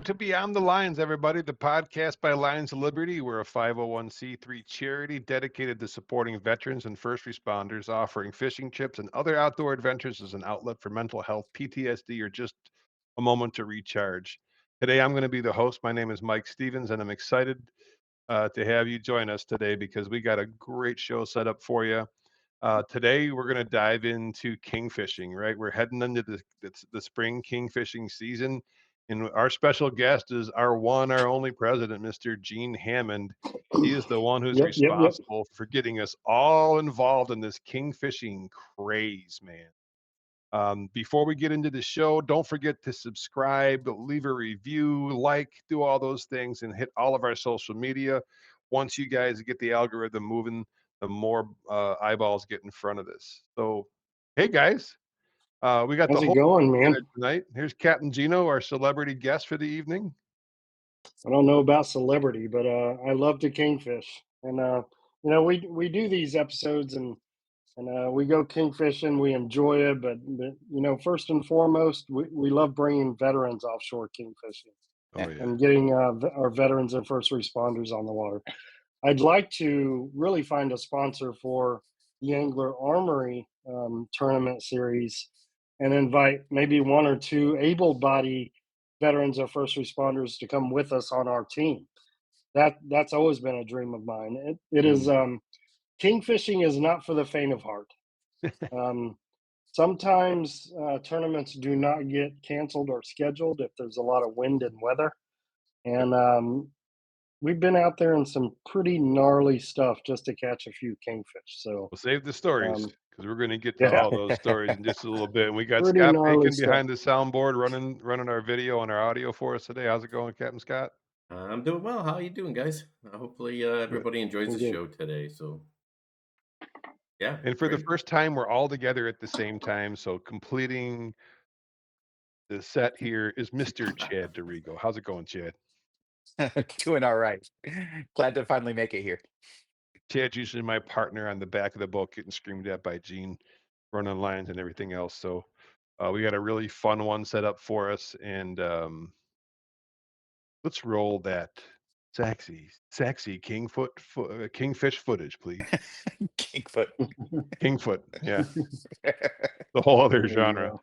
to Beyond the Lines, everybody, the podcast by Lions of Liberty. We're a 501c3 charity dedicated to supporting veterans and first responders, offering fishing trips and other outdoor adventures as an outlet for mental health, PTSD, or just a moment to recharge. Today, I'm going to be the host. My name is Mike Stevens, and I'm excited to have you join us today because we got a great show set up for you. Today, we're going to dive into kingfishing, right? We're heading into the spring kingfishing season. And our special guest is our one, our only president, Mr. Gene Hammond. He is the one who's Yep. responsible for getting us all involved in this kingfishing craze, man. Before we get into the show, don't forget to subscribe, leave a review, like, do all those things, and hit all of our social media. Once you guys get the algorithm moving, the more eyeballs get in front of this. So, hey guys, we got the How's it whole going, man? tonight. Here's Captain Gino, our celebrity guest for the evening. I don't know about celebrity, but I love to kingfish, and we do these episodes and we go kingfishing. We enjoy it, but first and foremost, we love bringing veterans offshore kingfishing Oh yeah. and getting our veterans and first responders on the water. I'd like to really find a sponsor for the Angler Armory tournament series and invite maybe one or two able-bodied veterans or first responders to come with us on our team. That's always been a dream of mine. It is Mm. kingfishing is not for the faint of heart. Um, Sometimes tournaments do not get canceled or scheduled if there's a lot of wind and weather, and we've been out there in some pretty gnarly stuff just to catch a few kingfish. So, We'll save the stories um, because we're going to get to yeah, all those stories in just a little bit. And we got pretty Scott gnarly Bacon stuff. behind the soundboard running our video and our audio for us today. How's it going, Captain Scott? I'm doing well. How you doing, guys? Hopefully, Good. everybody enjoys the Good. show today. So, yeah, And for the great. first time, we're all together at the same time. So completing the set here is Mr. Chad DeRigo. How's it going, Chad? Doing all right. Glad to finally make it here. Chad's usually my partner on the back of the boat getting screamed at by Gene, running lines and everything else. So we got a really fun one set up for us. And let's roll that sexy kingfish footage, please. Kingfoot. Kingfoot. Yeah. The whole other There you genre. go.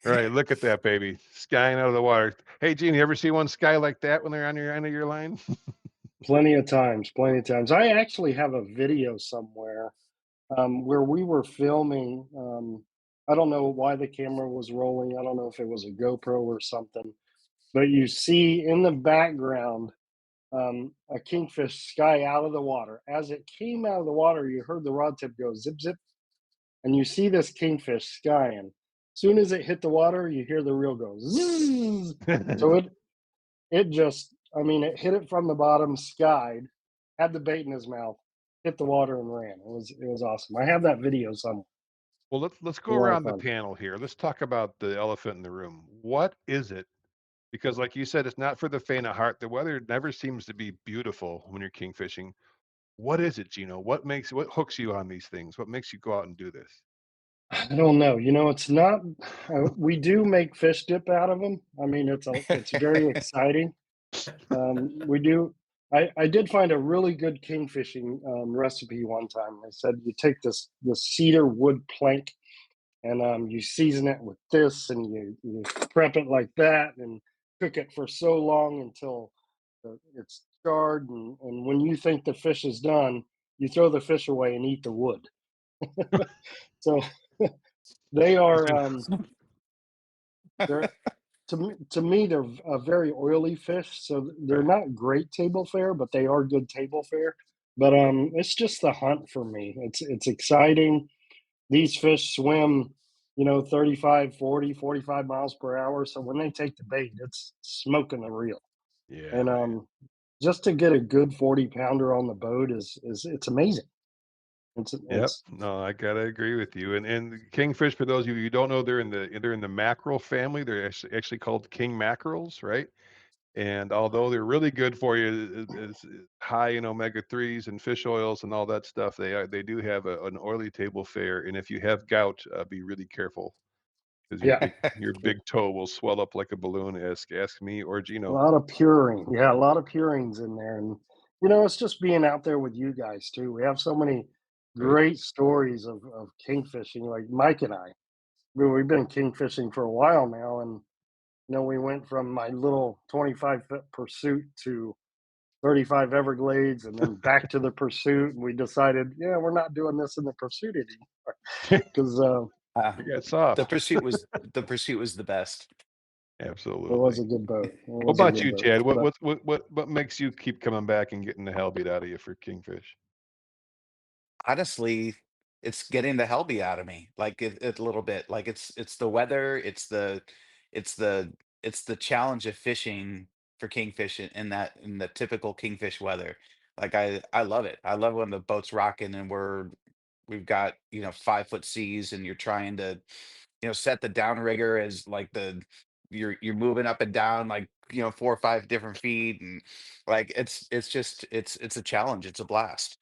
Right, look at that baby, skying out of the water. Hey, Gene, you ever see one sky like that when they're on your end of your line? Plenty of times, plenty of times. I actually have a video somewhere where we were filming. I don't know why the camera was rolling. I don't know if it was a GoPro or something, but you see in the background a kingfish sky out of the water. As it came out of the water, you heard the rod tip go zip zip, and you see this kingfish skying. Soon as it hit the water, you hear the reel go zzz. So it just, I mean, it hit it from the bottom, skied, had the bait in his mouth, hit the water and ran. It was awesome. I have that video somewhere. Well, let's A go lot of around the fun. panel here. Let's talk about the elephant in the room. What is it? Because, like you said, it's not for the faint of heart. The weather never seems to be beautiful when you're kingfishing. What is it, Gino? What hooks you on these things? What makes you go out and do this? I don't know. It's not. We do make fish dip out of them. I mean, it's very exciting. We do. I did find a really good kingfishing recipe one time. They said you take this cedar wood plank and you season it with this and you prep it like that and cook it for so long until it's charred. And when you think the fish is done, you throw the fish away and eat the wood. So they are they're to me they're a very oily fish, so they're Right. not great table fare, but they are good table fare. But it's just the hunt for me. It's exciting. These fish swim 35, 40, 45 miles per hour, so when they take the bait, it's smoking the reel. Yeah, And man. just to get a good 40 pounder on the boat is it's amazing. it's Yep. it's No, I gotta agree with you. And the kingfish, for those of you who don't know, they're in the mackerel family. They're actually called king mackerels, right? And although they're really good for you, is high in omega-3s and fish oils and all that stuff, they do have an oily table fare. And if you have gout, be really careful because Yeah, your big toe will swell up like a balloon. Ask me or a Gino. lot of puring. Yeah, a lot of purings in there, and it's just being out there with you guys too. We have so many Right. great stories of king fishing. Like Mike and I, we've been king fishing for a while now, and we went from my little 25-foot pursuit to 35 Everglades, and then back to the pursuit. And we decided, yeah, we're not doing this in the pursuit anymore because Uh, I got the soft. pursuit was the best. it Absolutely. was a good boat. It What was a about good you, boat. Chad? But What makes you keep coming back and getting the hell beat out of you for kingfish? Honestly, it's getting the hell beat out of me, like a little bit. Like it's the weather, it's the it's the challenge of fishing for kingfish in the typical kingfish weather. Like I love it. I love when the boat's rocking and we've got 5 foot seas and you're trying to set the downrigger as like you're moving up and down like 4 or 5 different feet, and like it's a challenge. It's a blast.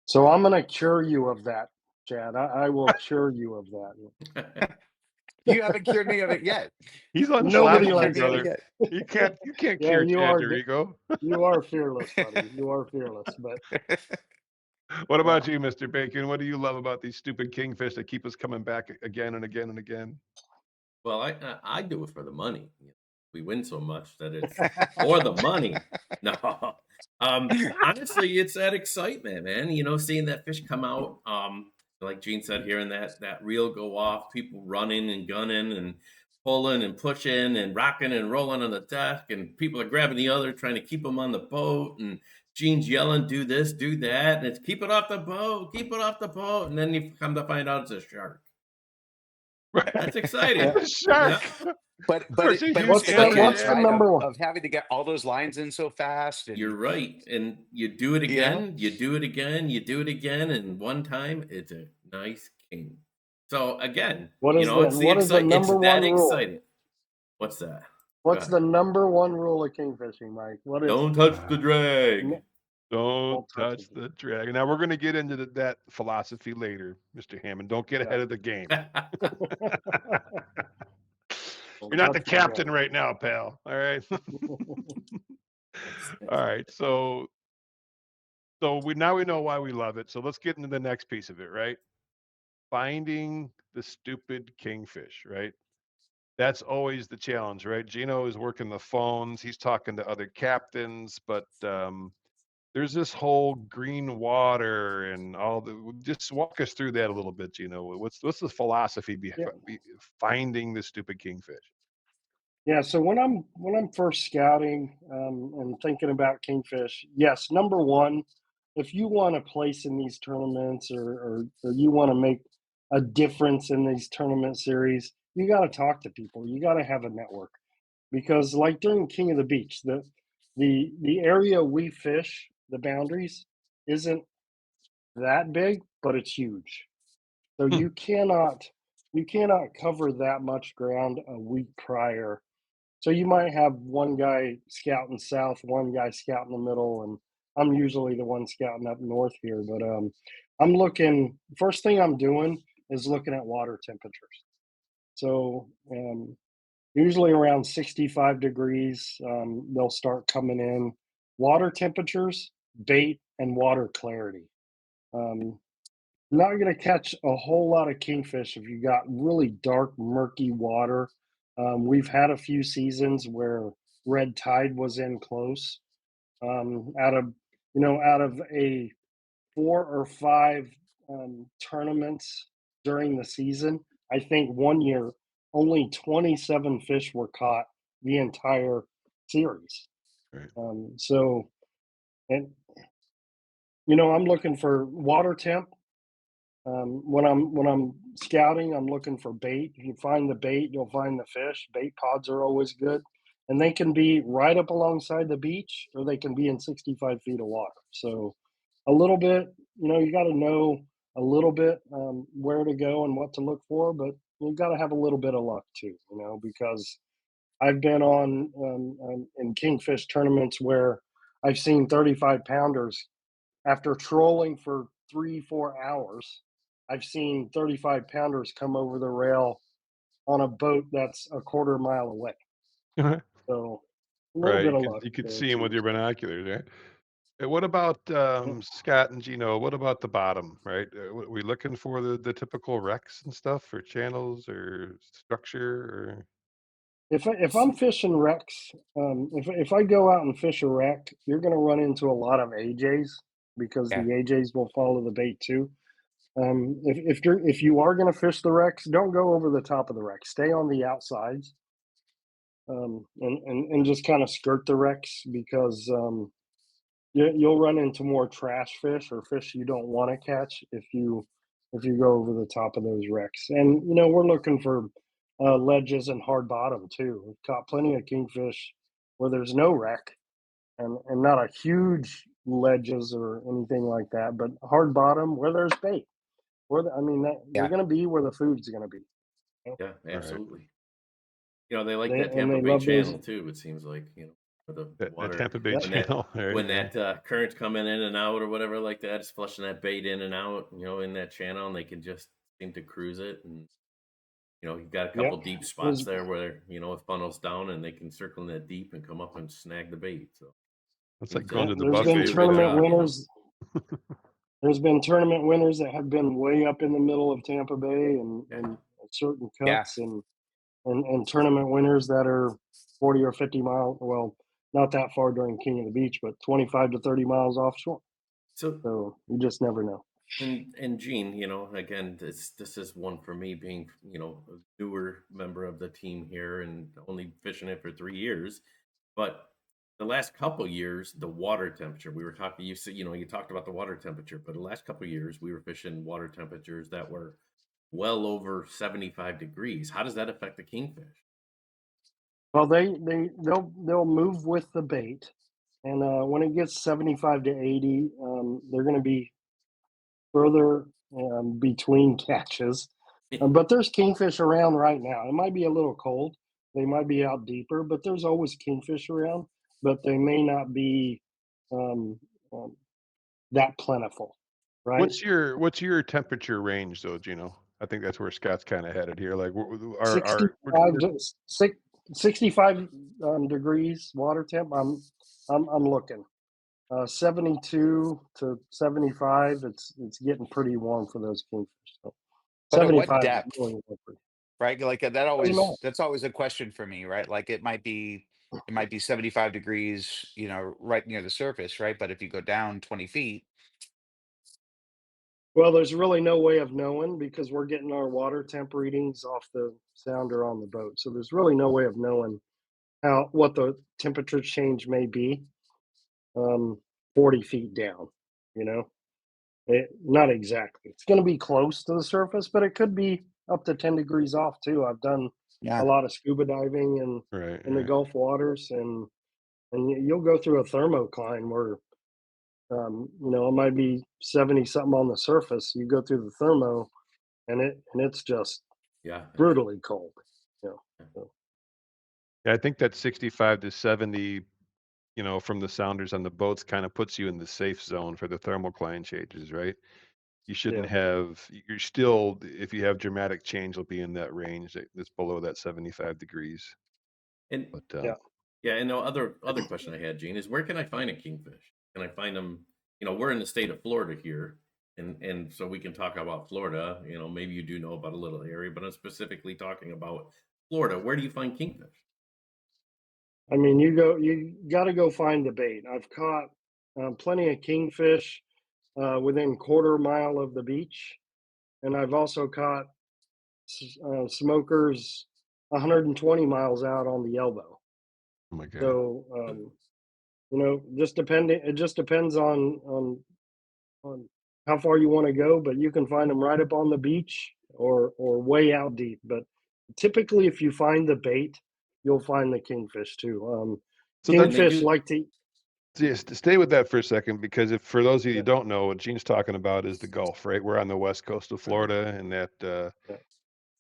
so I'm going to cure you of that, Chad. I will cure you of that. You haven't cured me of it yet. He's You Nobody haven't unflappable, cured likes me of it. it brother. yet. You can't Yeah, cure you Chad are. Dorigo. You are fearless, buddy. You are fearless. But What yeah, about you, Mr. Bacon? What do you love about these stupid kingfish that keep us coming back again and again and again? Well, I do it for the money. We win so much that it's for the money. No, honestly, it's that excitement, man. Seeing that fish come out. Like Gene said, hearing that reel go off, people running and gunning and pulling and pushing and rocking and rolling on the deck, and people are grabbing the other, trying to keep them on the boat. And Gene's yelling, "Do this, do that," and it's keep it off the boat, keep it off the boat. And then you come to find out it's a shark. Right. That's yeah. exciting. A Yeah. shark. but Of but course, it, a but huge it's What's the the alligator. challenge, what's the right? Yeah. number one? Of having to get all those lines in so fast, You're and right. And you do it you know again, you do it again, you do it again, and one time it's a nice king. So again, it's the What is the it's number that one rule? exciting. What's that? Go What's ahead. the number one rule of kingfishing, Mike? What is it? Don't touch the drag. N- Don't Don't touch touch the dragon. Now we're going to get into that philosophy later, Mr. Hammond. Don't get it. ahead of the game. Don't You're not the touch the captain dragon. right now, pal. All right. All right. So we know why we love it. So let's get into the next piece of it, right? Finding the stupid kingfish, right? That's always the challenge, right? Gino is working the phones. He's talking to other captains, but there's this whole green water and all the. Just walk us through that a little bit, Gino. What's the philosophy Yeah. finding the stupid kingfish? Yeah, so when I'm first scouting and thinking about kingfish, yes, number one, if you want to place in these tournaments or you want to make a difference in these tournament series, you got to talk to people. You got to have a network because, like during King of the Beach, the area we fish, the boundaries, isn't that big, but it's huge. So Hmm, you cannot cover that much ground a week prior, so you might have one guy scouting south, one guy scouting the middle, and I'm usually the one scouting up north here. But I'm looking. First thing I'm doing is looking at water temperatures. So usually around 65 degrees, they'll start coming in. Water temperatures, bait, and water clarity. Um, Not going to catch a whole lot of kingfish if you got really dark, murky water. We've had a few seasons where red tide was in close. Out of a 4 or 5 tournaments during the season, I think one year only 27 fish were caught the entire series. right. So, and I'm looking for water temp. When I'm scouting, I'm looking for bait. If you find the bait, you'll find the fish. Bait pods are always good, and they can be right up alongside the beach, or they can be in 65 feet of water. So, a little bit, you got to know a little bit where to go and what to look for, but you've got to have a little bit of luck too, because I've been on in kingfish tournaments where I've seen 35 pounders after trolling for 3, 4 hours. I've seen 35 pounders come over the rail on a boat that's a quarter mile away. So a little Right, bit of luck you could there see them with too. your binoculars, right? And what about, Yeah. Scott and Gino, what about the bottom, right? We looking for the typical wrecks and stuff or channels or structure or If I'm fishing wrecks, if I go out and fish a wreck, you're going to run into a lot of AJs because Yeah. the AJs will follow the bait too. If you are going to fish the wrecks, don't go over the top of the wreck. Stay on the outsides, and just kind of skirt the wrecks because you'll run into more trash fish or fish you don't want to catch if you go over the top of those wrecks. And we're looking for ledges and hard bottom too. We've caught plenty of kingfish where there's no wreck and not a huge ledges or anything like that, but hard bottom where there's bait. They're Yeah. going to be where the food's going to be. You know? Yeah, Alright. absolutely. They like They that and Tampa they Bay love those. channel too, it seems like, for the That water Tampa Bay Yep. when that channel, right, when yeah. that current's coming in and out or whatever like that, it's flushing that bait in and out, in that channel, and they can just seem to cruise it. And you've got a couple Yep. deep spots There's there where it funnels down and they can circle in that deep and come up and snag the bait. So It's like seems going yeah, to the there's seems to been buffet do a for good them. tournament job. winners. There's been tournament winners that have been way up in the middle of Tampa Bay Yeah. and certain Yeah. cuts and tournament winners that are 40 or 50 miles, well, not that far during King of the Beach, but 25 to 30 miles offshore. So So you just never know. and Gene, again, this is one for me being, a newer member of the team here and only fishing it for 3 years. But the last couple years, the water temperature, we were talking, you said, you talked about the water temperature, but the last couple years we were fishing water temperatures that were well over 75 degrees. How does that affect the kingfish? Well, they'll move with the bait, and when it gets 75 to 80, they're going to be further between catches. But there's kingfish around right now. It might be a little cold. They might be out deeper, but there's always kingfish around. But they may not be um, um, that plentiful, right? What's your temperature range though, Gino? I think that's where Scott's kinda headed here, like, our 65 to 65 degrees water temp. I'm looking. 72 to 75. It's getting pretty warm for those kingfish. So But at what 75 is depth? really appropriate. Right? Like Doesn't matter. that's always a question for me, right? Like it might be 75 degrees, right near the surface, right? But if you go down 20 feet, Well, there's really no way of knowing because we're getting our water temp readings off the sounder on the boat. So there's really no way of knowing what the temperature change may be 40 feet down. You know, not exactly. It's going to be close to the surface, but it could be up to 10 degrees off too. I've done a yeah. lot of scuba diving right, in the right. Gulf waters, and you'll go through a thermocline where it might be 70 something on the surface. You go through the thermo, and it's just Yeah, brutally cold. You know, absolutely. so, Yeah, I think that 65 to 70, from the sounders on the boats kinda puts you in the safe zone for the thermocline changes, right? You shouldn't yeah, have you're still if you have dramatic change, will be in that range that's below that 75 degrees. And But, yeah. yeah, and the other question I had, Gene, is where can I find a kingfish? Can I find them? We're in the state of Florida here, and so we can talk about Florida. Maybe you do know about a little area, but I'm specifically talking about Florida. Where do you find kingfish? I mean, you got to go find the bait. I've caught plenty of kingfish within quarter mile of the beach, and I've also caught smokers 120 miles out on the elbow. oh my god. So just depending. It just depends on how far you want to go, but you can find them right up on the beach or way out deep. But typically, if you find the bait, you'll find the kingfish too. So And they that's Kingfish do. like to. just stay with that for a second because if for those of you who Yeah, don't know, what Gene's talking about is the Gulf, right? We're on the west coast of Right. Florida and that,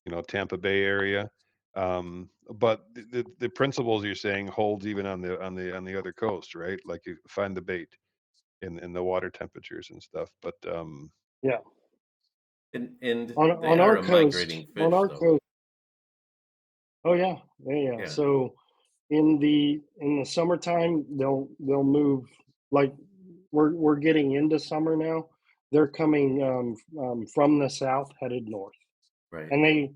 yeah. Tampa Bay area. But the principles you're saying holds even on the other coast, right? Like you find the bait in the water temperatures and stuff. But, Yeah. And On they on are our a coast, migrating fish, though. Oh yeah, yeah. Yeah. So in the summertime, they'll move like we're getting into summer now. They're coming from the south, headed north, Right. and I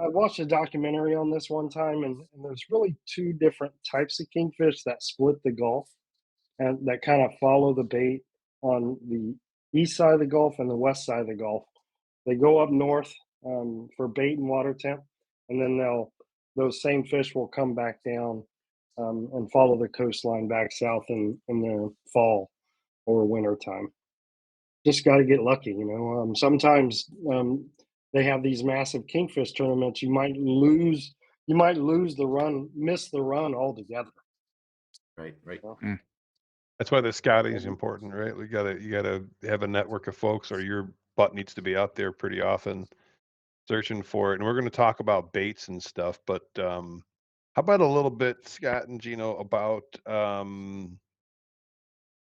watched a documentary on this one time, and there's really two different types of kingfish that split the Gulf and that kind of follow the bait on the east side of the Gulf and the west side of the Gulf. They go up north for bait and water temp, and then those same fish will come back down and follow the coastline back south in the fall or winter time. Just got to get lucky, sometimes they have these massive kingfish tournaments. You might lose the run, miss the run altogether. Right. Right. You know? Mm. That's why the scouting is Um, important, right? You gotta have a network of folks, or your butt needs to be out there pretty often searching for it. And we're going to talk about baits and stuff, but how about a little bit, Scott and Gino, about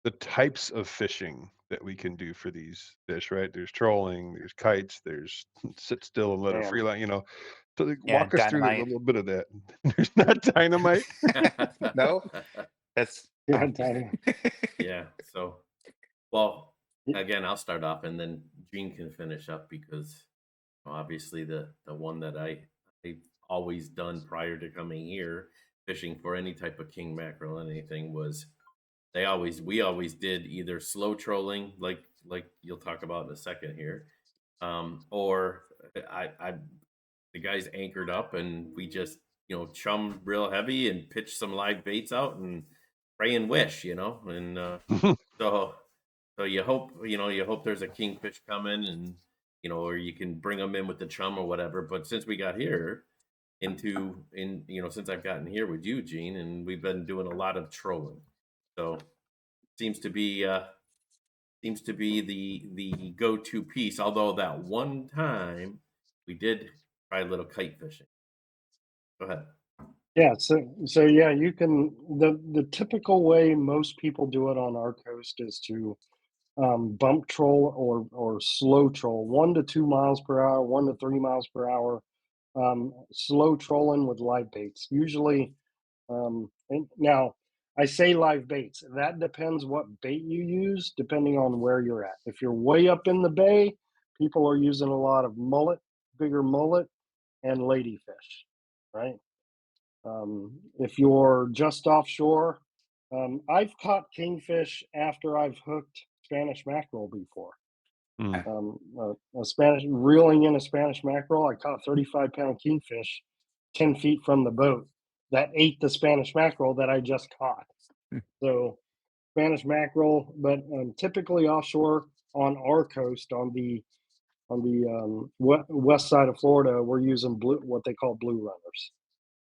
the types of fishing that we can do for these fish, right? There's trolling, there's kites, there's sit still and let it free Man, line, So Yeah, walk us through a dynamite. little bit of that. There's not dynamite. No, that's yeah, oh. dynamite. Yeah. So, well, again, I'll start off, and then Gene can finish up because obviously the one that I've always done prior to coming here fishing for any type of king mackerel and anything was we always did either slow trolling like you'll talk about in a second here, or I the guys anchored up and we just chum real heavy and pitch some live baits out and pray and wish, and so you hope there's a kingfish coming, and or you can bring them in with the chum or whatever. But since we got here since I've gotten here with you, Gene, and we've been doing a lot of trolling, so seems to be the go-to piece. Although that one time we did try a little kite fishing. Go ahead. Yeah, so yeah, you can the typical way most people do it on our coast is to bump troll or slow troll, 1 to 2 miles per hour, 1 to 3 miles per hour, slow trolling with live baits. Usually, and now I say live baits. That depends what bait you use, depending on where you're at. If you're way up in the bay, people are using a lot of mullet, bigger mullet, and ladyfish, right? If you're just offshore, I've caught kingfish after I've hooked Spanish mackerel before. Mm. A Spanish reeling in a Spanish mackerel, I caught 35-pound kingfish 10 feet from the boat that ate the Spanish mackerel that I just caught. Hmm. So Spanish mackerel, but typically offshore on our coast on the west side of Florida, we're using what they call blue runners.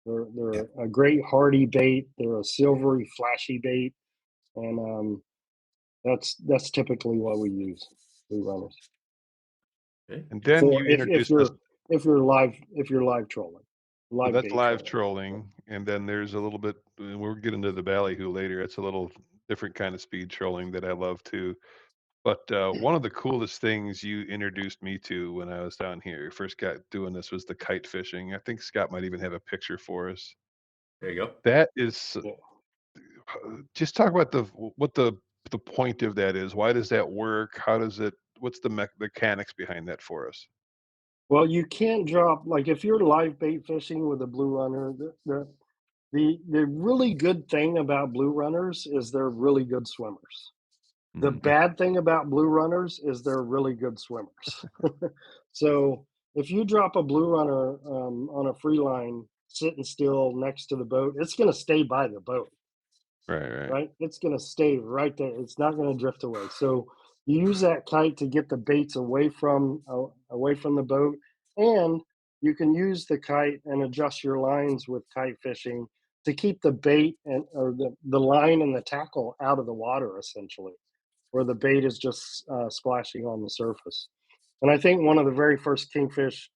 Yeah. They're a great hardy bait. They're a silvery, flashy bait, and that's typically what we use, blue runners. Okay. And then For you introduced us. if you're live trolling, So live that's bait live trolling. trolling, and then there's a little bit. We'll get into the ballyhoo later. It's a little different kind of speed trolling that I love too. But one of the coolest things you introduced me to when I was down here, first got doing this, was the kite fishing. I think Scott might even have a picture for us. There you go. That is, Yeah. just talk about what the point of that is. Why does that work? How does it? What's the mechanics behind that for us? Well, you can't drop like if you're live bait fishing with a blue runner. The really good thing about blue runners is they're really good swimmers. The Mm. bad thing about blue runners is they're really good swimmers. So if you drop a blue runner on a free line sitting still next to the boat, it's going to stay by the boat, Right, right. right? It's going to stay right there. It's not going to drift away. So you use that kite to get the baits away from the boat, and you can use the kite and adjust your lines with kite fishing to keep the bait and or the line and the tackle out of the water, essentially, where the bait is just splashing on the surface. And I think one of the very first kingfish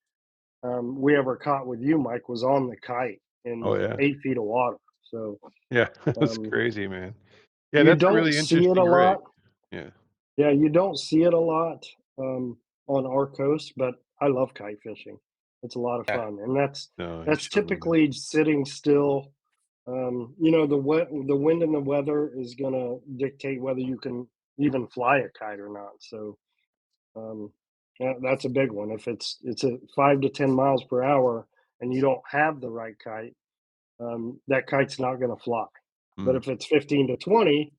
we ever caught with you, Mike, was on the kite Oh in yeah, 8 feet of water. So yeah. That's um, crazy, man. Yeah, you that's a don't really see it a interesting rig. lot. Yeah. Yeah, you don't see it a lot um, on our coast, but I love kite fishing. It's a lot of Yeah. fun, and that's No, you that's showed me that. typically sitting still. The wind and the weather is going to dictate whether you can even fly a kite or not. So um, that's a big one. If it's at 5 to 10 miles per hour and you don't have the right kite, that kite's not going to fly. But Mm. if it's 15 to 20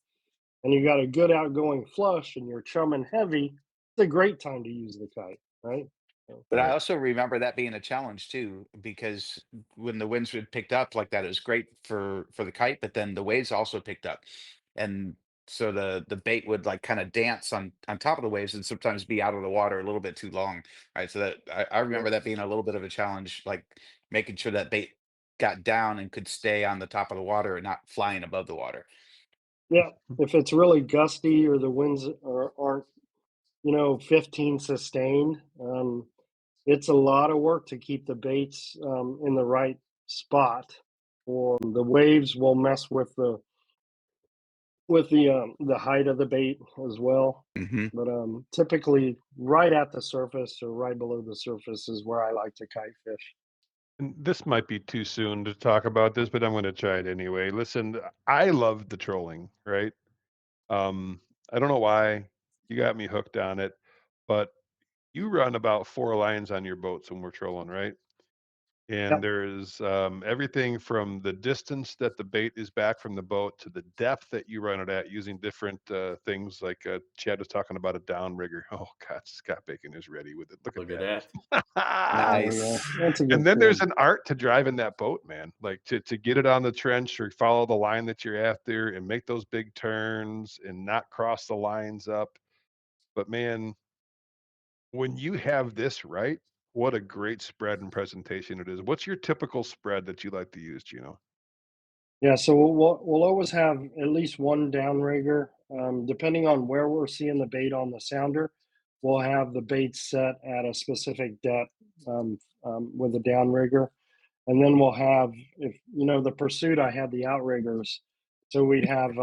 and you got a good outgoing flush and you're chumming heavy, it's a great time to use the kite, right? So, But I Right. also remember that being a challenge too, because when the winds would picked up like that, it was great for the kite, but then the waves also picked up, and so the bait would like kind of dance on top of the waves and sometimes be out of the water a little bit too long, right? So that I yeah. remember that being a little bit of a challenge, like making sure that bait got down and could stay on the top of the water and not flying above the water. Yeah, if it's really gusty or the winds aren't 15 sustained, it's a lot of work to keep the baits in the right spot, or the waves will mess with the height of the bait as well. Hmm. But typically, right at the surface or right below the surface is where I like to kite fish. And this might be too soon to talk about this, but I'm going to try it anyway. Listen, I love the trolling, right? Um, I don't know why you got me hooked on it, but you run about 4 lines on your boats when we're trolling, right? And Yep. there's everything from the distance that the bait is back from the boat to the depth that you run it at using different things. Like Chad was talking about a downrigger. Oh God, Scott Bacon is ready with it. Look at Look at that. that. There you go. Nice. That's a And good then there's film. an art to driving that boat, man. Like to get it on the trench or follow the line that you're after and make those big turns and not cross the lines up. But man, when you have this right, what a great spread and presentation it is. What's your typical spread that you like to use, Gino? Yeah, so we'll always have at least one downrigger. Depending on where we're seeing the bait on the sounder, we'll have the bait set at a specific depth with the downrigger. And then we'll have, if the pursuit, I had the outriggers. So we'd have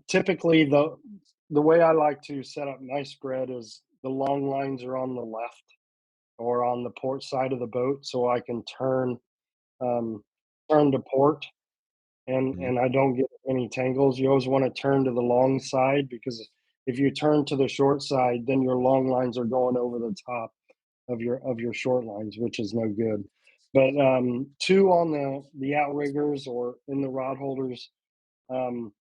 typically the way I like to set up my spread is the long lines are on the left or on the port side of the boat, so I can um, turn to port and Mhm. and I don't get any tangles. You always want to turn to the long side because if you turn to the short side, then your long lines are going over the top of your short lines, which is no good. But two on the outriggers or in the rod holders, um,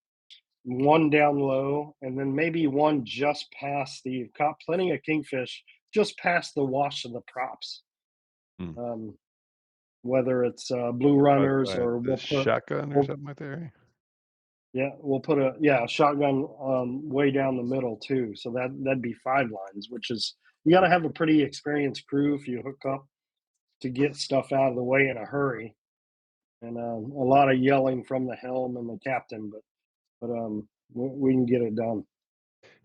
one down low, and then maybe one just past the. You've caught plenty of kingfish just past the wash of the props. Mm. Um, whether it's blue runners Like or the shotgun or we'll something like that, right? we'll put a shotgun way down the middle too. So that'd be 5 lines, which is you got to have a pretty experienced crew if you hook up to get stuff out of the way in a hurry, and a lot of yelling from the helm and the captain. But we can get it done.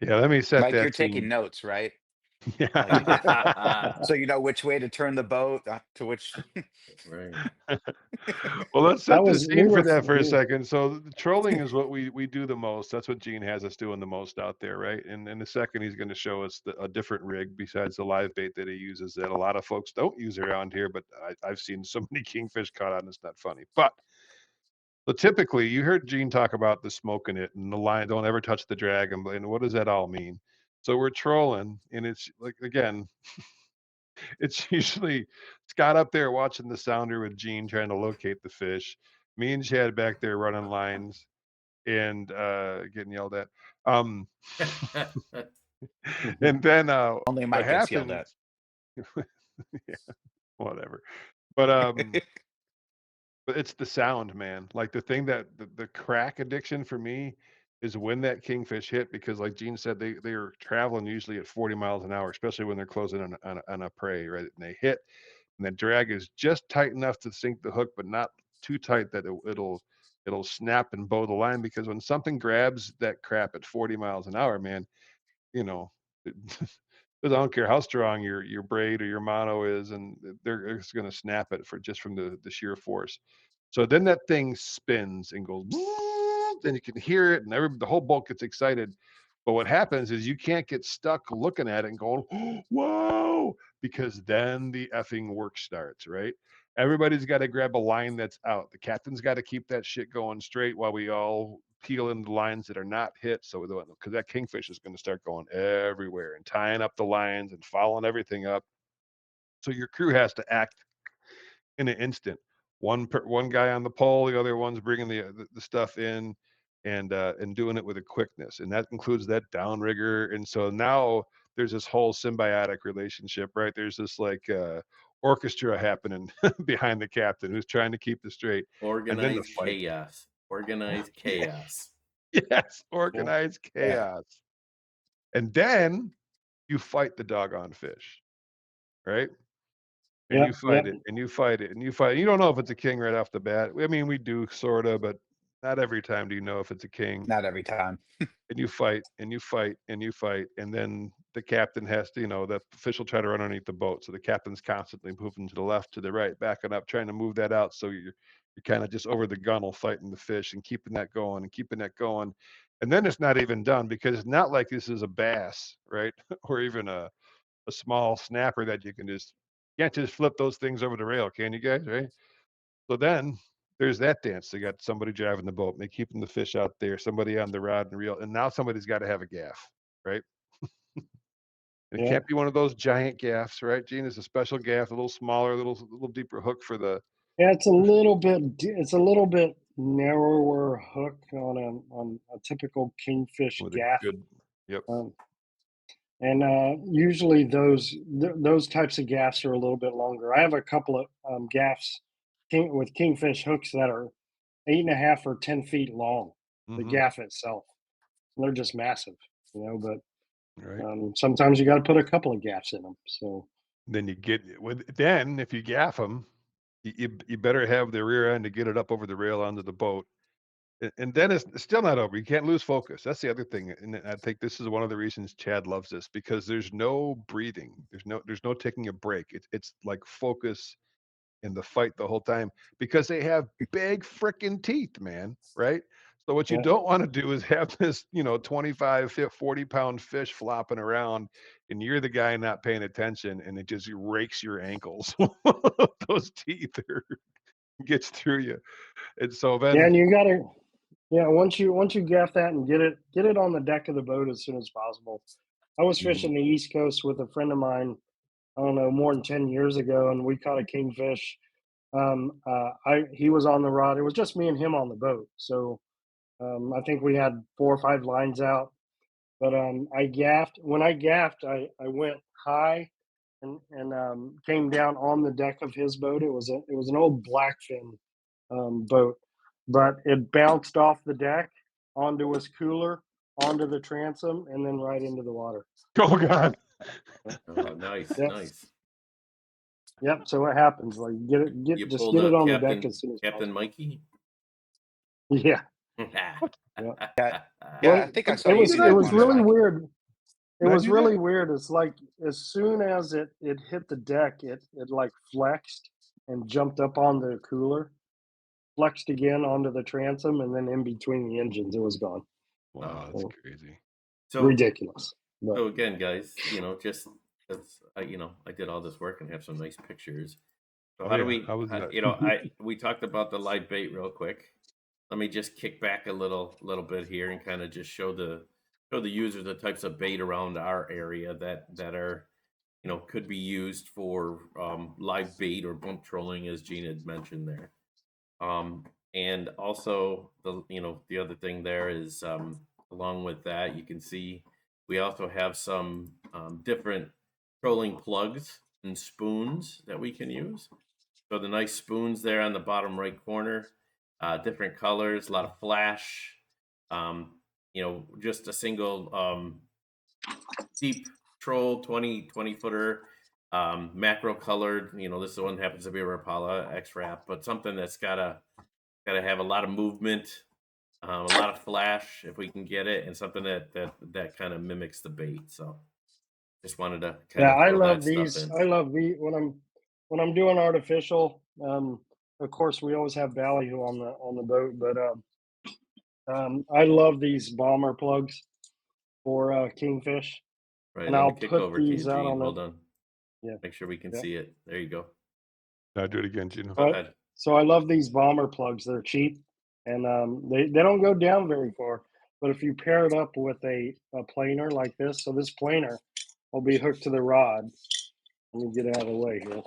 Yeah, let me set Mike, you're that taking scene. notes, right? Like Yeah. so you know which way to turn the boat to which. Right. Well, let's That set the was we scene for were that for a second. So the trolling is what we do the most. That's what Gene has us doing the most out there, right? And in a second, he's going to show us a different rig besides the live bait that he uses that a lot of folks don't use around here. But I've seen so many kingfish caught on. It's not funny. But so typically, you heard Gene talk about the smoking it and the line. Don't ever touch the drag. And what does that all mean? So we're trolling, and it's like again, it's usually Scott up there watching the sounder with Gene trying to locate the fish. Me and Chad back there running lines and getting yelled at. Um, and then Only what Mike gets yelled at. happens? Yeah, whatever. But but it's the sound, man. Like the thing that the crack addiction for me is when that kingfish hit because, like Gene said, they are traveling usually at 40 miles an hour, especially when they're closing on a prey, right? And they hit, and the drag is just tight enough to sink the hook, but not too tight that it'll snap and bow the line. Because when something grabs that crap at 40 miles an hour, man, you know, it, I don't care how strong your braid or your mono is, and they're it's going to snap it for just from the sheer force. So then that thing spins and goes, and you can hear it, and the whole boat gets excited. But what happens is you can't get stuck looking at it and going, "Whoa!" go, because then the effing work starts, right? Everybody's got to grab a line that's out. The captain's got to keep that shit going straight while we all peel in the lines that are not hit. So, because that kingfish is going to start going everywhere and tying up the lines and fouling everything up. So your crew has to act in an instant. One guy on the pole, the other one's bringing the stuff in, and doing it with a quickness, and that includes that downrigger. And so now there's this whole symbiotic relationship, right? There's this like orchestra happening behind the captain who's trying to keep it straight, and then the Organized fight. chaos. Organized chaos. Yes, organized chaos. And then you fight the doggone fish, right? And you Yep, fight yep. it, and you fight it, and you fight it. You don't know if it's a king right off the bat. I mean, we do sorta, but not every time do you know if it's a king. Not every time. And you fight, and you fight, and you fight, and then the captain has to, the fish will try to run underneath the boat. So the captain's constantly moving to the left, to the right, backing up, trying to move that out. So you're kind of just over the gunnel fighting the fish and keeping that going and keeping that going. And then it's not even done, because it's not like this is a bass, right? Or even a small snapper that you can't just flip those things over the rail, can you guys? Right? So then there's that dance. They got somebody driving the boat, and they keeping the fish out there, somebody on the rod and reel, and now somebody's got to have a gaff, right? And it Yeah. can't be one of those giant gaffs, right, Gene? It's a special gaff, a little smaller, a little deeper hook for the. Yeah, it's a little bit. It's a little bit narrower hook on a typical kingfish With a gaff, good. Yep. and usually those types of gaffs are a little bit longer. I have a couple of gaffs with kingfish hooks that are 8.5 or 10 feet long. The Mm-hmm. gaff itself, they're just massive, But Right. sometimes you got to put a couple of gaffs in them. So Then then if you gaff them, you better have the rear end to get it up over the rail onto the boat. And then it's still not over. You can't lose focus. That's the other thing, and I think this is one of the reasons Chad loves this, because there's no breathing. There's no taking a break. It's like focus in the fight the whole time, because they have big freaking teeth, man. Right? So what you yeah, don't want to do is have this, 25, 40-pound fish flopping around, and you're the guy not paying attention, and it just rakes your ankles. Those teeth gets through you, and so yeah, then. and you got to once you gaff that and get it on the deck of the boat as soon as possible. I was Mhm. fishing the East Coast with a friend of mine. I don't know, more than 10 years ago, and we caught a kingfish. He was on the rod. It was just me and him on the boat. So I think we had 4 or 5 lines out. But I gaffed. When I gaffed, I went high and came down on the deck of his boat. It was an old blackfin boat, but it bounced off the deck onto his cooler, onto the transom, and then right into the water. Oh God. Oh, nice, Yep, nice. yep. So what happens? Like You just pulled get it a on the deck as Captain soon as Captain possible. Mikey. Yeah, What? yeah. Yeah, Well, yeah. I think I saw it you was Did do I it that was do once, that? really Mike. weird. It Did I was do that? really weird. It's like as soon as it hit the deck, it like flexed and jumped up on the cooler, flexed again onto the transom, and then in between the engines, it was gone. Wow, that's So, crazy. So ridiculous. But so again, guys, just as I did all this work and have some nice pictures. So Oh how do yeah, we, how was that? we talked about the live bait real quick. Let me just kick back a little bit here and kind of just show the user the types of bait around our area that are could be used for live bait or bump trolling, as Gene had mentioned there. And also the other thing there is along with that, you can see we also have some different trolling plugs and spoons that we can use. So the nice spoons there on the bottom right corner, different colors, a lot of flash. Just a single deep troll 20 footer, macro colored. This one happens to be a Rapala X Wrap, but something that's gotta have a lot of movement, a lot of flash if we can get it, and something that kind of mimics the bait. So just wanted to kind yeah, of I throw that love stuff these. in. I love the when I'm doing artificial. Of course, we always have ballyhoo on the boat, but I love these bomber plugs for kingfish, Right, and let me I'll kick put over to you, these out Gene. on the Hold on. Yeah. Make sure we can Yeah. see it. There you go. Now do it again, Gino. Go But ahead. so I love these bomber plugs. They're cheap and they don't go down very far. But if you pair it up with a planer like this, so this planer will be hooked to the rod. Let me get out of the way here.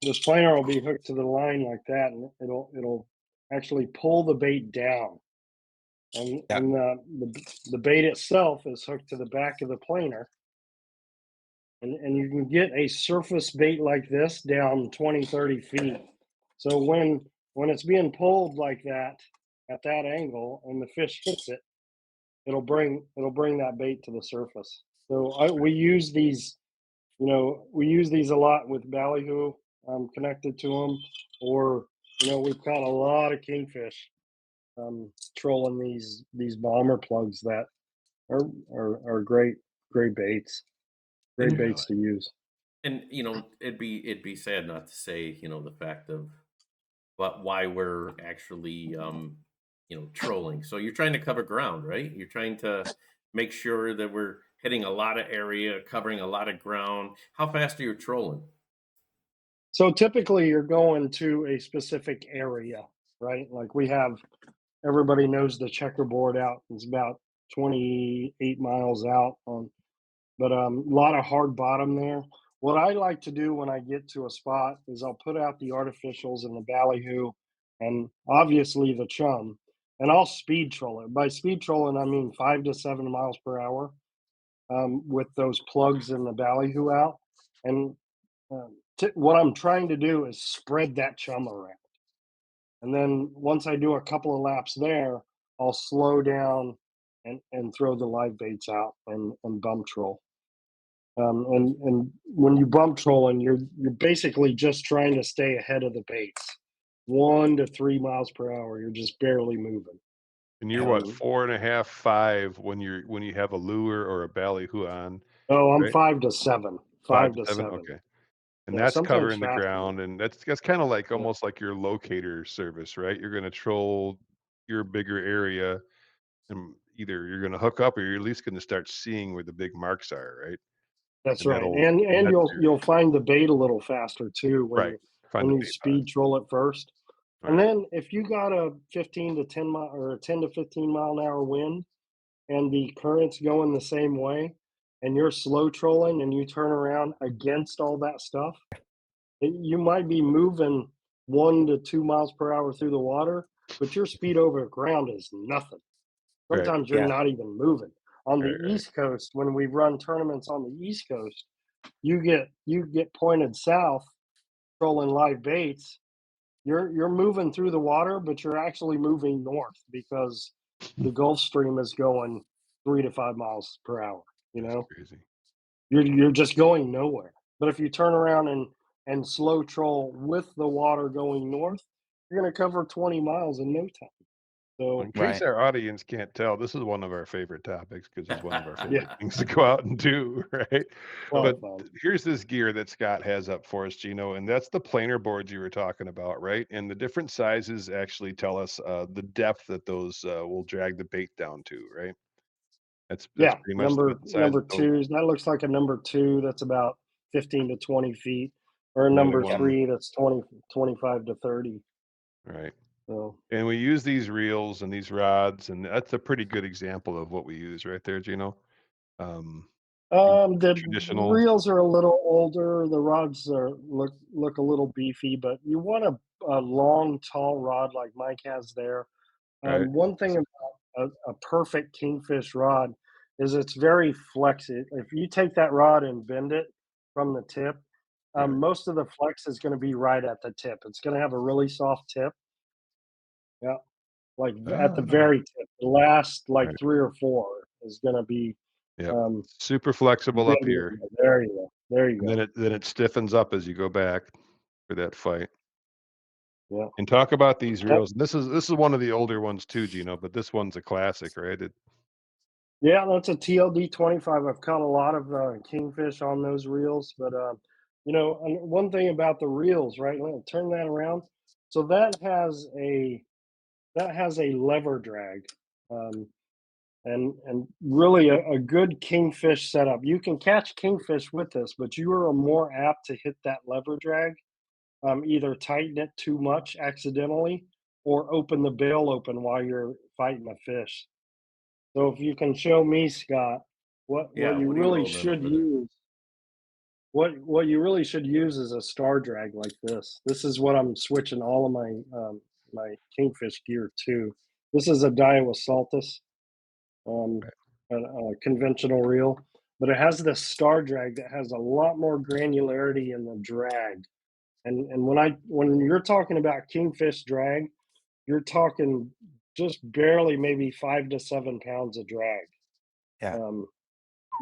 This planer will be hooked to the line like that, and it'll actually pull the bait down. And Yeah. the bait itself is hooked to the back of the planer, and you can get a surface bait like this down 20, 30 feet. So when it's being pulled like that at that angle and the fish hits it, it'll bring that bait to the surface. So we use these, we use these a lot with ballyhoo connected to them, or we've caught a lot of kingfish trolling these bomber plugs that are great baits, great And baits to use. it'd be sad not to say, the fact of but why we're actually trolling. So you're trying to cover ground, right? You're trying to make sure that we're hitting a lot of area, covering a lot of ground. How fast are you trolling? So typically you're going to a specific area, right? Like everybody knows the checkerboard out. It's about 28 miles out on, but a lot of hard bottom there. What I like to do when I get to a spot is I'll put out the artificials and the ballyhoo and obviously the chum, and I'll speed troll it. By speed trolling, I mean 5 to 7 miles per hour with those plugs and the ballyhoo out. And what I'm trying to do is spread that chum around. And then once I do a couple of laps there, I'll slow down and throw the live baits out and bump troll. And when you bump trolling, you're basically just trying to stay ahead of the baits, 1 to 3 miles per hour. You're just barely moving. And you're what, Um, 4.5, 5 when you have a lure or a ballyhoo on, oh, I'm right? 5 to 7, 5 five to to 7? seven. Okay. And Yeah, that's sometimes covering the faster. ground, and that's kinda like Yeah, almost like your locator service, right? You're gonna troll your bigger area, and either you're gonna hook up or you're at least gonna start seeing where the big marks are, right? that's And right. that'll and And that's you'll find the bait a little faster too right. Find when the you bait pod. speed troll it first. And Right. then if you got a 15 to 10 mile or a 10 to 15 mile an hour wind and the current's going the same way and you're slow trolling and you turn around against all that stuff, you might be moving 1 to 2 miles per hour through the water, but your speed over the ground is nothing. Right. Sometimes you're Yeah. not even moving. On the Right. East Coast, when we run tournaments on the East Coast, you get pointed south trolling live baits. You're moving through the water, but you're actually moving north because the Gulf Stream is going 3 to 5 miles per hour. You That's know, crazy. you're just going nowhere. But if you turn around and slow troll with the water going north, you're going to cover 20 miles in no time. Well, So in case Right. our audience can't tell, this is one of our favorite topics because it's one of our yeah, favorite things to go out and do, right? a lot But of fun. here's this gear that Scott has up for us, Gino, and that's the planer boards you were talking about, right? And the different sizes actually tell us the depth that those will drag the bait down to, right? That's Yeah, pretty much what number the size number of those. two, that looks like a number two that's about 15 to 20 feet, or a And then the number Yep. one, three that's 25 to 30. right? So, And we use these reels and these rods, and that's a pretty good example of what we use right there, Gino. Um, the the traditional, reels are a little older. The rods look a little beefy, but you want a long, tall rod like Mike has there. right? One thing about a perfect kingfish rod is it's very flexy. If you take that rod and bend it from the tip, Right. most of the flex is going to be right at the tip. It's going to have a really soft tip. Yeah, like at the Ah, very tip. The last like right. 3 or 4 is going to be Yep. um, Super flexible up bending. here, There you go. There you and go. then it stiffens up as you go back for that fight. Yeah. And talk about these Yep. reels. This is one of the older ones too, Gino, but this one's a classic, right? Yeah, that's a TLD 25. I've caught a lot of kingfish on those reels, but and one thing about the reels, right? Let me turn that around. So that has a lever drag, um, and really a good kingfish setup. You can catch kingfish with this, but you are more apt to hit that lever drag, either tighten it too much accidentally or open the bail open while you're fighting a fish. So if you can show me, Scott, what Yeah, you what are you really rolling should over there? use, what you really should use is a star drag like this. This is what I'm switching all of my kingfish gear to. This is a Daiwa Saltus, um, Right. a conventional reel, but it has this star drag that has a lot more granularity in the drag. And when you're talking about kingfish drag, you're talking just barely maybe 5 to 7 pounds of drag. Yeah. Um,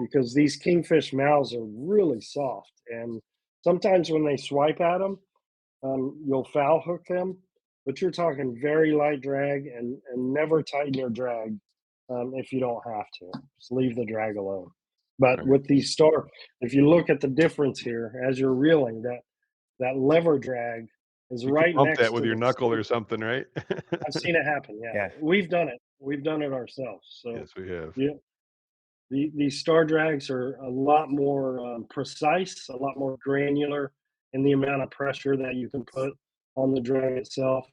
because these kingfish mouths are really soft, and sometimes when they swipe at them, you'll foul hook them, but you're talking very light drag, and never tighten your drag if you don't have to. Just leave the drag alone. But Right. with these star, if you look at the difference here as you're reeling, that lever drag is You could right bump next that to with your the knuckle stick. or something, right? I've seen it happen. Yeah, Yeah. we've done it. We've done it ourselves. So Yes, we have. yeah, these star drags are a lot more precise, a lot more granular in the amount of pressure that you can put on the drag itself,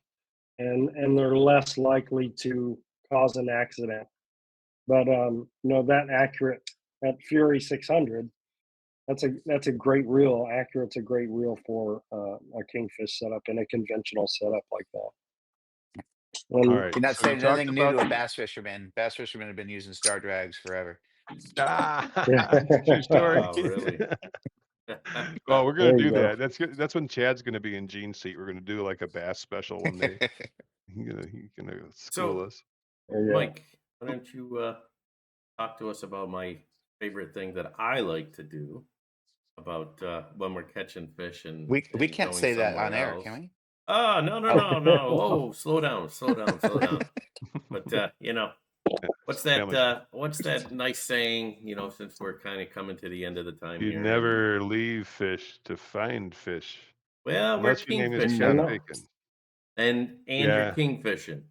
and they're less likely to cause an accident. But that Fury 600, that's a great reel. Accurate's a great reel for a kingfish setup in a conventional setup like that. All And right. You're not So we saying talked anything new about to a the bass fisherman. Bass fishermen have been using star drags forever. yeah, It's a true story. Wow, really? Well, we're gonna there you do go. that. That's good. That's when Chad's gonna be in Gene's seat. We're gonna do like a bass special one day. He's gonna school So, us. There you go. Mike, why don't you talk to us about my favorite thing that I like to do about when we're catching fish We and can't going say that somewhere on air, else. can we? Oh, no, no, Oh. no, no. Whoa, slow down, slow down, slow down. But Yeah, family show. what's that nice saying, since we're kind of coming to the end of the time You here, and never leave fish to find fish, well, we're unless your name is kingfishing I Chad know. though. Bacon. And you're Yeah, kingfishing.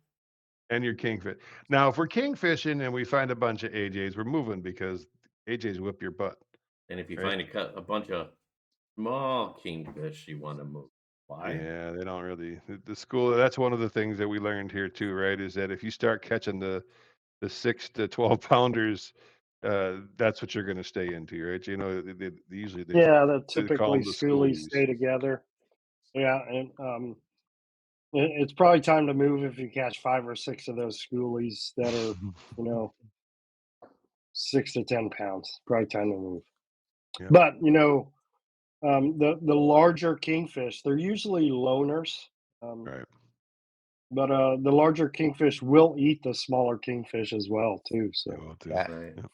and you're kingfish. Now, if we're kingfishing and we find a bunch of AJs, we're moving because AJs whip your butt, And if you right? find a bunch of small kingfish, you want to move. Why? Yeah, they don't really. The school. That's one of the things that we learned here too, right? Is that if you start catching the 6 to 12 pounders, that's what you're going to stay into, right? Usually Yeah, the they call typically them the schoolies schoolies. stay together. Yeah, and it's probably time to move if you catch 5 or 6 of those schoolies that are, you know, 6 to 10 pounds. Probably time to move. Yep. But the larger kingfish, they're usually loners. Um, Right. but the larger kingfish will eat the smaller kingfish as well too. They So will too. Yeah. Right. Yep.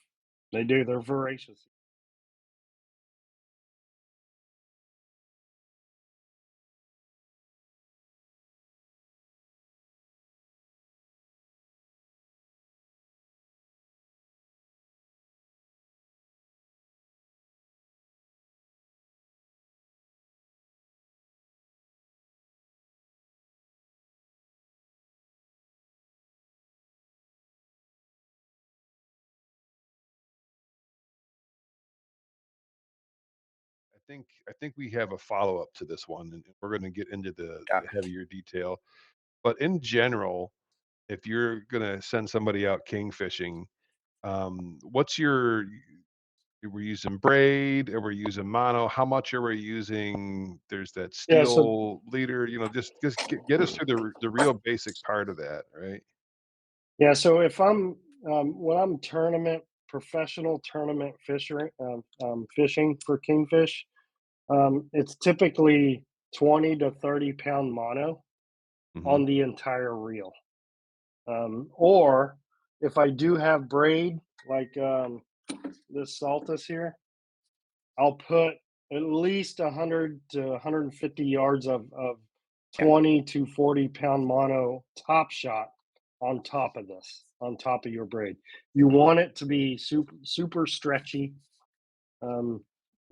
they do. They're voracious. I think we have a follow up to this one, and we're going to get into Yeah. the heavier detail. But in general, if you're going to send somebody out king fishing, what's your we're using braid or we're using mono? How much are we using? There's that Yeah. So steel leader. Just get us through the real basic part of that, right? yeah. So if I'm when I'm professional tournament fishing for kingfish, it's typically 20 to 30 pound mono Hmm. on the entire reel. Or if I do have braid, like this Saltus here, I'll put at least 100 to 150 yards of Yeah. 20 to 40 pound mono top shot on top of this, on top of your braid. You want it to be super stretchy, um,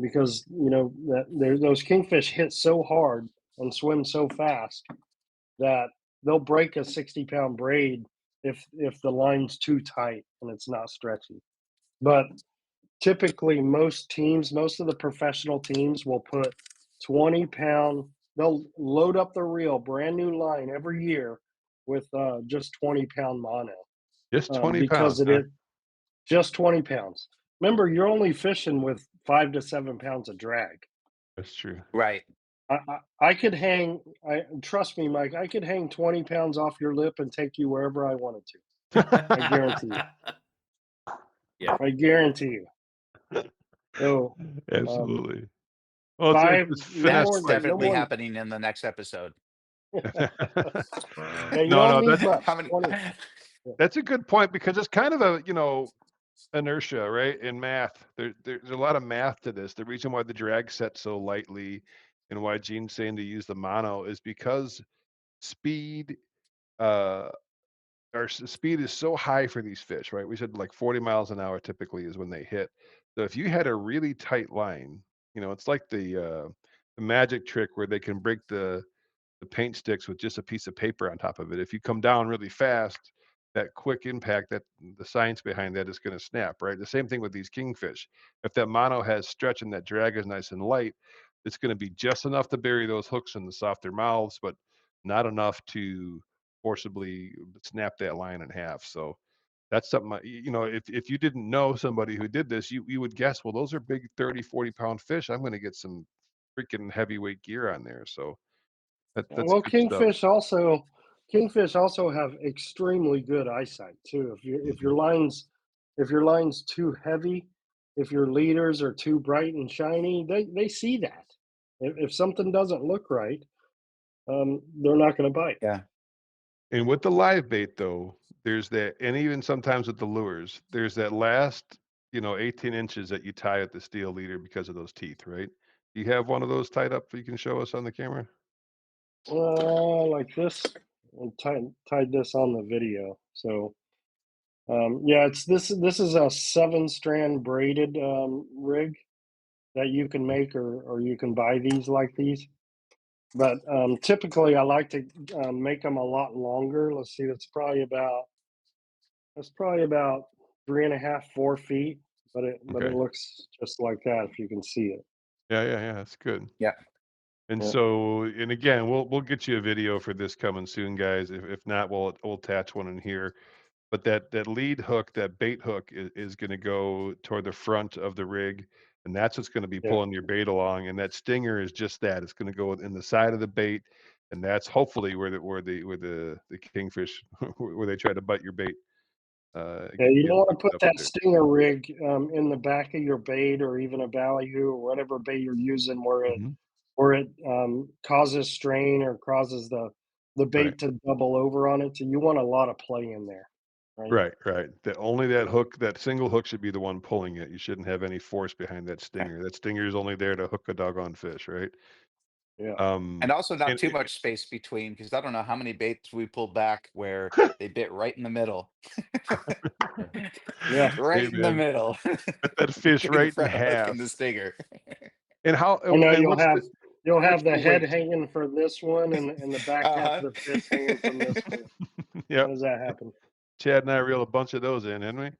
because those kingfish hit so hard and swim so fast that they'll break a 60-pound braid if the line's too tight and it's not stretchy. But typically, most of the professional teams will put 20-pound. They'll load up the reel, brand new line every year with just 20-pound mono. Just 20 because pounds, it huh? is just 20 pounds. Remember, you're only fishing with 5 to 7 pounds of drag. That's true. Right. I could hang. Trust me, Mike. I could hang 20 pounds off your lip and take you wherever I wanted to. I guarantee you. Yeah. I guarantee you. So, Absolutely. Well, five. it's No finesse more. That's fight. No definitely more. happening in the next episode. Wow. Yeah, you No, don't need that's much. How many? 20. that's a good point because it's kind of a, inertia, right? In math, there's a lot of math to this. The reason why the drag set so lightly and why Gene's saying to use the mono is because speed, uh, speed is so high for these fish, right? We said like 40 miles an hour typically is when they hit. So if you had a really tight line, it's like the magic trick where they can break the paint sticks with just a piece of paper on top of it. If you come down really fast, that quick impact, that the science behind that is going to snap, right? The same thing with these kingfish. If that mono has stretch and that drag is nice and light, it's going to be just enough to bury those hooks in the softer mouths, but not enough to forcibly snap that line in half. So that's something, if you didn't know somebody who did this, you would guess, well, those are big 30, 40-pound fish. I'm going to get some freaking heavyweight gear on there. So that's Well, good stuff. kingfish also have extremely good eyesight too. If Mhm. your line's too heavy, if your leaders are too bright and shiny, they see that. If something doesn't look right, they're not going to bite. Yeah. And with the live bait though, there's that, and even sometimes with the lures, there's that last, 18 inches that you tie at the steel leader because of those teeth, right? Do you have one of those tied up you can show us on the camera? Like this, and tied this on the video. So yeah, this is a 7-strand braided rig that you can make, or you can buy these like these. But typically, I like to make them a lot longer. Let's see, that's probably about 3.5, 4 feet. But it Okay. looks just like that if you can see it. Yeah, that's good. Yeah. And Yeah. so, and again, we'll get you a video for this coming soon, guys. If not, we'll attach one in here. But that lead hook, that bait hook is going to go toward the front of the rig, and that's what's going to be Yeah. pulling your bait along. And that stinger is just that. It's going to go in the side of the bait, and that's hopefully where the kingfish where they try to bite your bait. Yeah, you don't Get want to put up that there. stinger rig in the back of your bait, or even a ballyhoo, or whatever bait you're using, Mhm. where it causes strain or causes the Right, bait to double over on it. So you want a lot of play in there, right? right. That hook, that single hook should be the one pulling it. You shouldn't have any force behind that stinger. That stinger is only there to hook a doggone fish, right? Yeah. Um, And also not and too much space between, because I don't know how many baits we pulled back where they bit right in the middle. Yeah. hey Right in the man, middle. cut that fish Between the right in front hook and half. the stinger. And how I know and what's the you'll what's have the the head weight? hanging for this one, and the back half Uh-huh. of the fish hanging from this one. How Yep. does that happen? Chad and I reeled a bunch of those in, didn't we?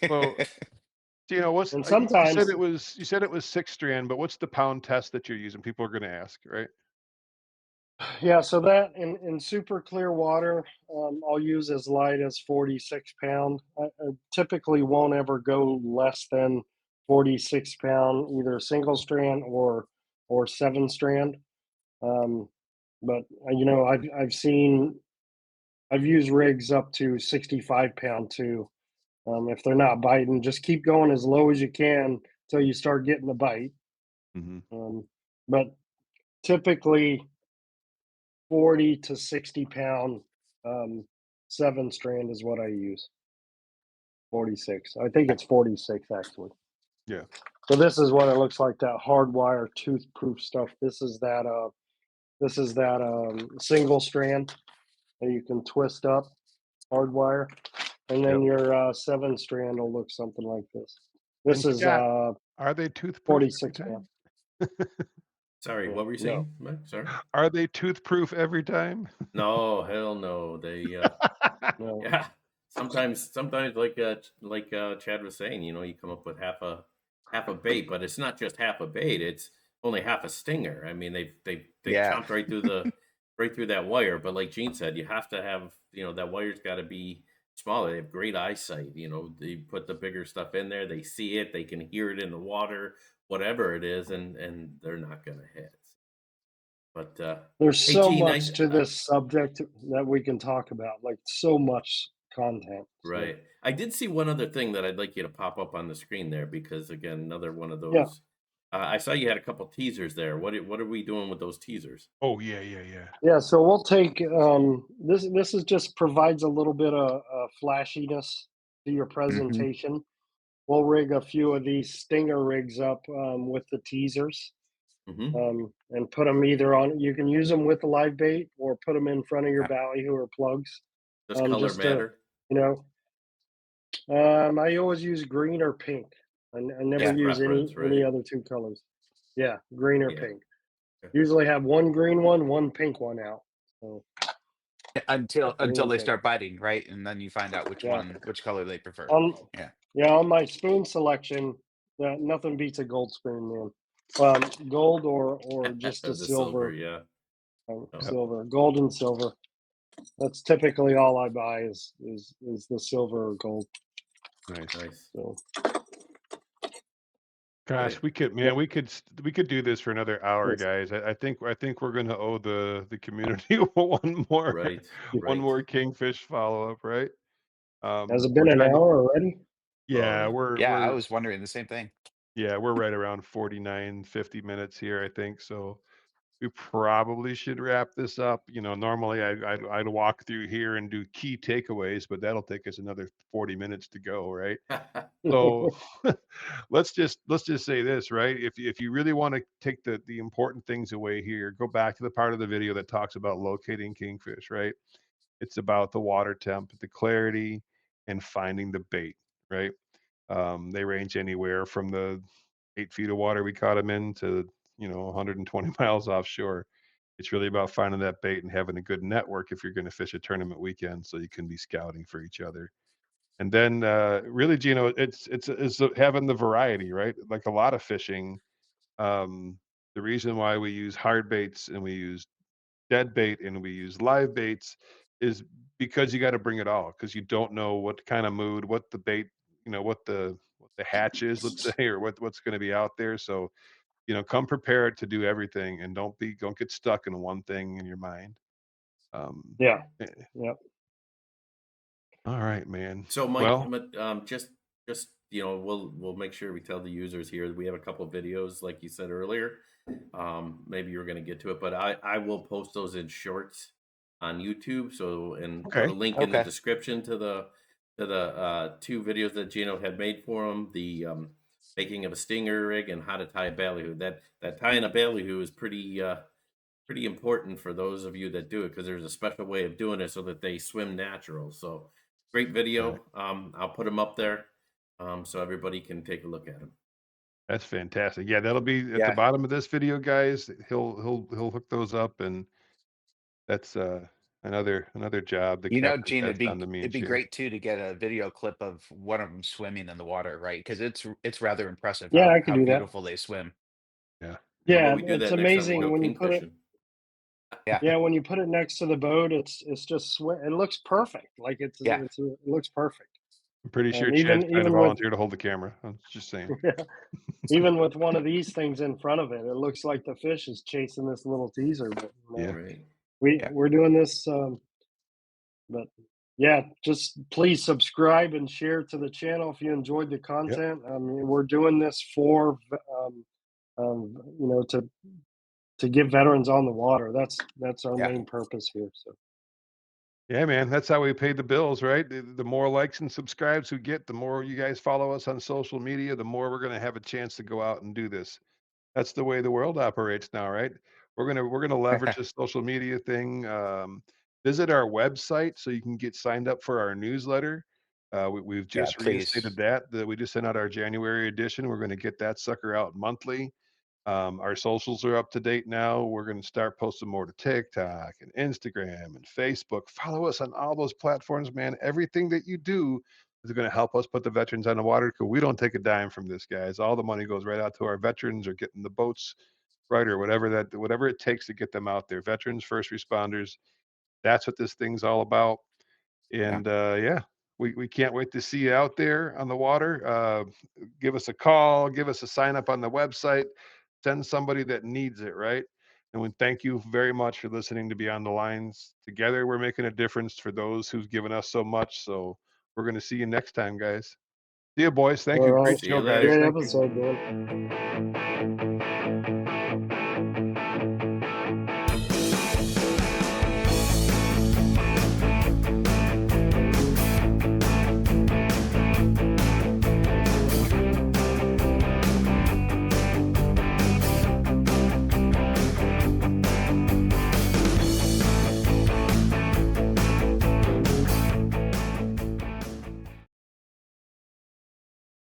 Well, what's And you said sometimes, it was 6 strand, but what's the pound test that you're using? People are gonna ask, right? yeah. So that in super clear water, I'll use as light as 46 pound. I typically won't ever go less than 46 pound, either single strand or 7 strand. Um, but I've used rigs up to 65 pound too. If they're not biting, just keep going as low as you can until you start getting the bite. Mhm. But typically 40 to 60 pound, 7 strand is what I use. 46. I think it's 46 actually. Yeah. So this is what it looks like, that hardwire tooth-proof stuff. This is that single strand that you can twist up, hardwire, and then Yep. your 7 strand will look something like this. And This is Scott, are they toothproof every 46 pound. time? Sorry, Yeah, what were you no, saying, Mike? Sorry. Are they tooth-proof every time? No, hell no. They no. yeah. Sometimes Chad was saying, you come up with half a bait, but it's not just half a bait, it's only half a stinger. I mean, they've Yeah. chomped right through that wire, but like Gene said, you have to have, that wire's got to be smaller. They have great eyesight, they put the bigger stuff in there, they see it, they can hear it in the water, whatever it is, and they're not going to hit. But There's hey so Gene, much to this subject that we can talk about, like so much content. So right. I did see one other thing that I'd like you to pop up on the screen there because again, another one of yeah, those. I saw you had a couple teasers there. What are we doing with those teasers? Oh, yeah, yeah, yeah. yeah. So we'll take this. This is just provides a little bit of flashiness to your Hmm. presentation. We'll rig a few of these stinger rigs up with the teasers. Hmm. And put them either on. You can use them with the live bait or put them in front of your Yeah. ballyhoo or plugs. Does color Just to, matter? you know, I always use green or pink. I never Just Yeah. use preference, any right? other two colors. Yeah, green or Yeah. pink. Okay. Usually have one green one pink one out. So green Until and they pink. start biting, right? And then you find out Yeah. which color they prefer. On Yeah. yeah, on my spoon selection, nothing beats a gold spoon, man. Gold or just a The silver, silver, yeah. Oh, Yep. silver, gold and silver. That's typically all I buy is the silver or gold. Nice. nice. So Gosh, Great. we could, yeah, man, we could do this for another hour, yes. guys. I think we're gonna owe the community one more Right. one Right. more Kingfish follow-up, right? Has it We're been an trying to hour already? Oh yeah, yeah. Yeah. I was wondering the same thing. we're right around 49, 50 minutes here, I think. So we probably should wrap this up. Normally I'd walk through here and do key takeaways, but that'll take us another 40 minutes to go, right? So let's just say this, right? If you really want to take the important things away here, go back to the part of the video that talks about locating kingfish, right? It's about the water temp, the clarity, and finding the bait, right? They range anywhere from the 8 feet of water we caught them in to 120 miles offshore. It's really about finding that bait and having a good network if you're going to fish a tournament weekend, so you can be scouting for each other. And then, really, Gino, it's having the variety, right? Like a lot of fishing, the reason why we use hard baits and we use dead bait and we use live baits is because you got to bring it all because you don't know what kind of mood, what the bait, what the hatch is, let's say, or what's going to be out there. So come prepared to do everything and don't get stuck in one thing in your mind. Um, Yeah, eh, yeah, all right, man. So, Mike, Well, just we'll make sure we tell the users here that we have a couple videos, like you said earlier. Maybe you're going to get to it, but I will post those in shorts on YouTube. So, and put a okay. link in the Okay. description to the two videos that Gino had made for him. The making of a stinger rig and how to tie a ballyhoo. That tying a ballyhoo is pretty important for those of you that do it because there's a special way of doing it so that they swim natural. So great Right. video. I'll put them up there so everybody can take a look at them. That's fantastic. Yeah, that'll be at the Yeah. bottom of this video, guys. He'll hook those up, and that's another job the captain Gene, passed on to me it'd and be Sherry. great too to get a video clip of one of them swimming in the water, right? Because it's rather impressive yeah. I could how do that. beautiful they swim. Yeah, How about Yeah, we do it's that next time we amazing go when you put it. kingfishing? Yeah. Yeah, when you put it next to the boat, it's just it looks perfect. Like Yeah. it looks perfect. I'm pretty sure Chad's Even trying to even with volunteer to hold the camera. I'm just saying. even with one of these things in front of it, it looks like the fish is chasing this little teaser. But Yeah, Right. Yeah. we're doing this. But yeah, just please subscribe and share to the channel if you enjoyed the yep, content. I mean, we're doing this for to give veterans on the water. That's our Yeah. main purpose here. So yeah, man. That's how we pay the bills, right? The more likes and subscribes we get, the more you guys follow us on social media, the more we're going to have a chance to go out and do this. That's the way the world operates now, right? We're gonna leverage this social media thing. Visit our website so you can get signed up for our newsletter. We've Yeah. just reinstated Please. that. We just sent out our January edition. We're going to get that sucker out monthly. Our socials are up to date now. We're going to start posting more to TikTok and Instagram and Facebook. Follow us on all those platforms, man. Everything that you do is going to help us put the veterans on the water, because we don't take a dime from this, guys. All the money goes right out to our veterans or getting the boats right, or whatever it takes to get them out there. Veterans, first responders. That's what this thing's all about. Yeah. And yeah, we can't wait to see you out there on the water. Give us a call, give us a sign up on the website, send somebody that needs it, right? And we thank you very much for listening to Beyond the Lines. Together, we're making a difference for those who've given us so much. So we're going to see you next time, guys. See you, boys. Thank All you. right. Great See you show, later. guys. Great Thank you. episode, man.